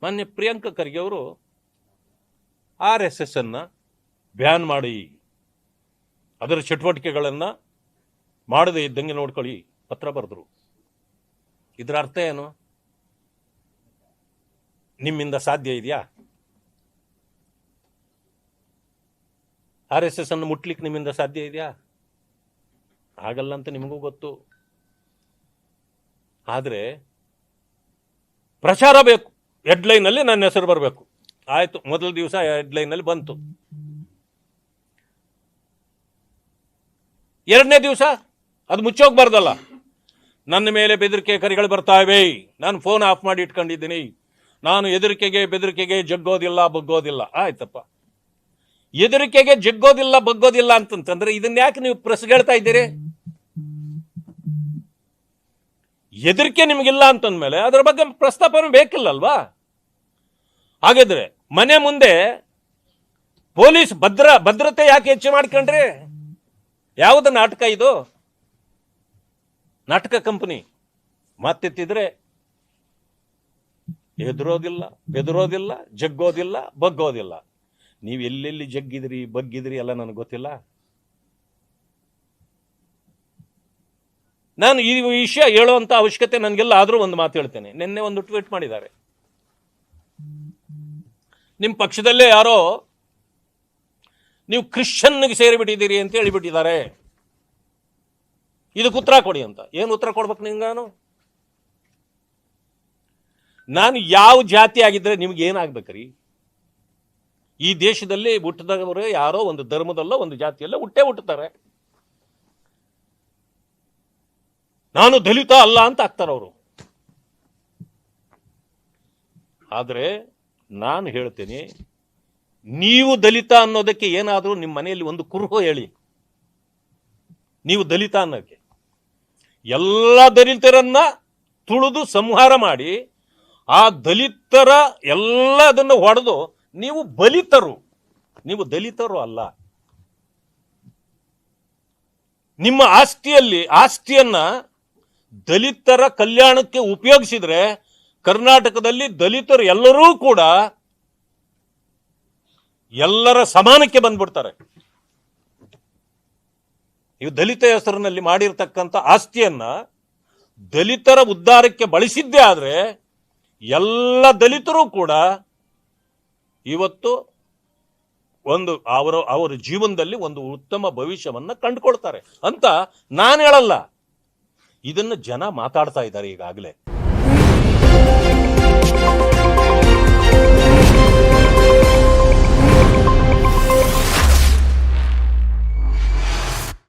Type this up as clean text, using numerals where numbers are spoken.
ಮಾನ್ಯ ಪ್ರಿಯಾಂಕಾ ಖರ್ಗೆ ಅವರು RSS ಅನ್ನ ಬ್ಯಾನ್ ಮಾಡಿ ಅದರ ಚಟುವಟಿಕೆಗಳನ್ನು ಮಾಡದೇ ಇದ್ದಂಗೆ ನೋಡ್ಕೊಳ್ಳಿ ಪತ್ರ ಬರೆದ್ರು. ಇದರ ಅರ್ಥ ಏನು? ನಿಮ್ಮಿಂದ ಸಾಧ್ಯ ಇದೆಯಾ? RSS ಅನ್ನು ಮುಟ್ಲಿಕ್ಕೆ ನಿಮ್ಮಿಂದ ಸಾಧ್ಯ ಇದೆಯಾ? ಆಗಲ್ಲ ಅಂತ ನಿಮಗೂ ಗೊತ್ತು. ಆದರೆ ಪ್ರಚಾರ ಬೇಕು, ಹೆಡ್ಲೈನಲ್ಲಿ ನನ್ನ ಹೆಸರು ಬರಬೇಕು. ಆಯಿತು, ಮೊದಲ ದಿವಸ ಹೆಡ್ಲೈನಲ್ಲಿ ಬಂತು. ಎರಡನೇ ದಿವಸ ಅದು ಮುಚ್ಚೋಗ್ಬಾರ್ದಲ್ಲ. ನನ್ನ ಮೇಲೆ ಬೆದರಿಕೆ ಕರೆಗಳು ಬರ್ತಾ ಇವೆ, ನಾನು ಫೋನ್ ಆಫ್ ಮಾಡಿ ಇಟ್ಕೊಂಡಿದ್ದೀನಿ, ನಾನು ಹೆದರಿಕೆಗೆ ಬೆದರಿಕೆಗೆ ಜಗ್ಗೋದಿಲ್ಲ ಬಗ್ಗೋದಿಲ್ಲ. ಆಯ್ತಪ್ಪ, ಹೆದರಿಕೆಗೆ ಜಗ್ಗೋದಿಲ್ಲ ಬಗ್ಗೋದಿಲ್ಲ ಅಂತಂತಂದ್ರೆ ಇದನ್ನ ಯಾಕೆ ನೀವು ಪ್ರಶ್ನೆಳ್ತಾ ಇದ್ದೀರಿ? ಹೆದರಿಕೆ ನಿಮಗಿಲ್ಲ ಅಂತಂದ್ಮೇಲೆ ಅದರ ಬಗ್ಗೆ ಪ್ರಸ್ತಾಪನೆ ಬೇಕಿಲ್ಲಲ್ವಾ? ಹಾಗಿದ್ರೆ ಮನೆ ಮುಂದೆ ಪೊಲೀಸ್ ಭದ್ರತೆ ಯಾಕೆ ಹೆಚ್ಚು ಮಾಡ್ಕೊಂಡ್ರಿ? ಯಾವುದು ನಾಟಕ ಇದು? ನಾಟಕ ಕಂಪನಿ ಮಾತೆತ್ತಿದ್ರೆ ಹೆದರೋದಿಲ್ಲ, ಬೆದರೋದಿಲ್ಲ, ಜಗ್ಗೋದಿಲ್ಲ, ಬಗ್ಗೋದಿಲ್ಲ. ನೀವು ಎಲ್ಲೆಲ್ಲಿ ಜಗ್ಗಿದ್ರಿ ಬಗ್ಗಿದ್ರಿ ಎಲ್ಲ ನನಗೆ ಗೊತ್ತಿಲ್ಲ. ನಾನು ಈ ವಿಷಯ ಹೇಳುವಂತ ಅವಶ್ಯಕತೆ ನನಗೆಲ್ಲ, ಆದರೂ ಒಂದು ಮಾತು ಹೇಳ್ತೇನೆ. ನಿನ್ನೆ ಒಂದು ಟ್ವೀಟ್ ಮಾಡಿದ್ದಾರೆ, ನಿಮ್ಮ ಪಕ್ಷದಲ್ಲೇ ಯಾರೋ ನೀವು ಕ್ರಿಶ್ಚಿಯನ್ಗೆ ಸೇರಿಬಿಟ್ಟಿದ್ದೀರಿ ಅಂತ ಹೇಳಿಬಿಟ್ಟಿದ್ದಾರೆ, ಇದಕ್ಕೆ ಉತ್ತರ ಕೊಡಿ ಅಂತ. ಏನು ಉತ್ತರ ಕೊಡ್ಬೇಕು ನಿಮ್ಗಾನು? ನಾನು ಯಾವ ಜಾತಿ ಆಗಿದ್ರೆ ನಿಮ್ಗೆ ಏನಾಗ್ಬೇಕ್ರಿ? ಈ ದೇಶದಲ್ಲಿ ಹುಟ್ಟಿದವರು ಯಾರೋ ಒಂದು ಧರ್ಮದಲ್ಲೋ ಒಂದು ಜಾತಿಯಲ್ಲೋ ಹುಟ್ಟುತ್ತಾರೆ. ನಾನು ದಲಿತ ಅಲ್ಲ ಅಂತ ಆಗ್ತಾರೆ ಅವರು. ಆದರೆ ನಾನು ಹೇಳ್ತೇನೆ, ನೀವು ದಲಿತ ಅನ್ನೋದಕ್ಕೆ ಏನಾದರೂ ನಿಮ್ಮ ಮನೆಯಲ್ಲಿ ಒಂದು ಕುರುಹು ಹೇಳಿ. ನೀವು ದಲಿತ ಅನ್ನೋಕ್ಕೆ ಎಲ್ಲ ದಲಿತರನ್ನ ತುಳಿದು ಸಂಹಾರ ಮಾಡಿ ಆ ದಲಿತರ ಎಲ್ಲ ಅದನ್ನು ಹೊಡೆದು ನೀವು ಬಲಿತರು, ನೀವು ದಲಿತರು ಅಲ್ಲ. ನಿಮ್ಮ ಆಸ್ತಿಯನ್ನ ದಲಿತರ ಕಲ್ಯಾಣಕ್ಕೆ ಉಪಯೋಗಿಸಿದ್ರೆ ಕರ್ನಾಟಕದಲ್ಲಿ ದಲಿತರು ಎಲ್ಲರೂ ಕೂಡ ಎಲ್ಲರ ಸಮಾನಕ್ಕೆ ಬಂದ್ಬಿಡ್ತಾರೆ. ಇವು ದಲಿತ ಹೆಸರಿನಲ್ಲಿ ಮಾಡಿರ್ತಕ್ಕಂಥ ಆಸ್ತಿಯನ್ನ ದಲಿತರ ಉದ್ಧಾರಕ್ಕೆ ಬಳಸಿದ್ದೇ ಆದ್ರೆ ಎಲ್ಲ ದಲಿತರು ಕೂಡ ಇವತ್ತು ಒಂದು ಅವರ ಜೀವನದಲ್ಲಿ ಒಂದು ಉತ್ತಮ ಭವಿಷ್ಯವನ್ನ ಕಂಡುಕೊಳ್ತಾರೆ ಅಂತ ನಾನು ಹೇಳಲ್ಲ. ಇದನ್ನು ಜನ ಮಾತಾಡ್ತಾ ಇದ್ದಾರೆ ಈಗಾಗಲೇ.